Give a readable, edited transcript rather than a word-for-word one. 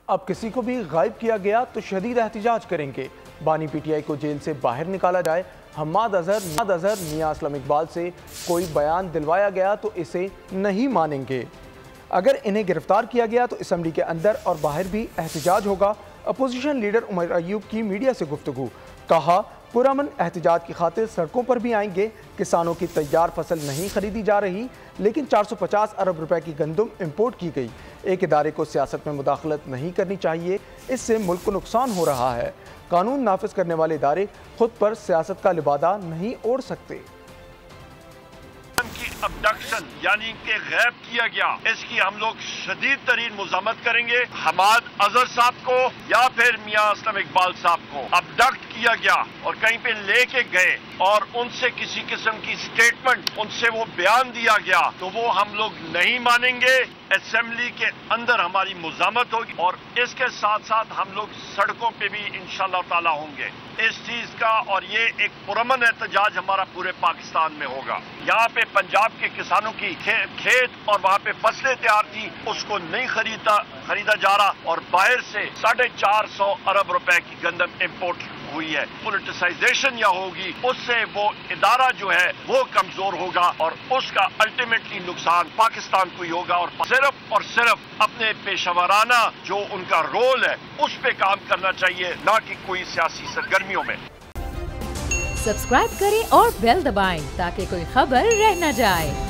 اب کسی کو بھی غائب کیا گیا تو شدید احتجاج کریں گے۔ بانی پی ٹی آئی کو جیل سے باہر نکالا جائے۔ حماد اظہر میاں اسلم اقبال سے کوئی بیان دلوایا گیا تو اسے نہیں مانیں گے۔ اگر انہیں گرفتار کیا گیا تو اسمبلی کے اندر اور باہر بھی احتجاج ہوگا۔ اپوزیشن لیڈر عمر ایوب کی میڈیا سے گفتگو، کہا پرامن احتجاج کی خاطر سڑکوں پر بھی آئیں گے۔ کسانوں کی تیار فصل نہیں خریدی جا رہی لیکن 450 ارب روپے کی گندم امپورٹ کی گئی۔ ایک ادارے کو سیاست میں مداخلت نہیں کرنی چاہیے، اس سے ملک کو نقصان ہو رہا ہے۔ قانون نافذ کرنے والے ادارے خود پر سیاست کا لبادہ نہیں اوڑھ سکتے۔ کی ابڈکشن یعنی کہ غائب کیا گیا، اس کی ہم لوگ شدید ترین مذمت کریں گے۔ حماد اظہر صاحب کو یا پھر میاں اسلم اقبال صاحب کو ابڈکٹ کیا گیا اور کہیں پہ لے کے گئے اور ان سے کسی قسم کی سٹیٹمنٹ، ان سے وہ بیان دیا گیا تو وہ ہم لوگ نہیں مانیں گے۔ اسمبلی کے اندر ہماری مذمت ہوگی اور اس کے ساتھ ساتھ ہم لوگ سڑکوں پہ بھی انشاءاللہ تعالی ہوں گے اس چیز کا، اور یہ ایک پرامن احتجاج ہمارا پورے پاکستان میں ہوگا۔ یہاں پہ پنجاب کے کسانوں کی کھیت اور وہاں پہ فصلیں تیار تھی، اس کو نہیں خریدا جا رہا اور باہر سے 450 ارب روپے کی گندم امپورٹ ہوئی ہے۔ پولیٹیسائزیشن یا ہوگی، اس سے وہ ادارہ جو ہے وہ کمزور ہوگا اور اس کا الٹیمیٹلی نقصان پاکستان کو ہی ہوگا، اور صرف اپنے پیشہ ورانہ جو ان کا رول ہے اس پہ کام کرنا چاہیے، نہ کہ کوئی سیاسی سرگرمیوں میں۔ سبسکرائب کریں اور بیل دبائیں تاکہ کوئی خبر رہ نہ جائے۔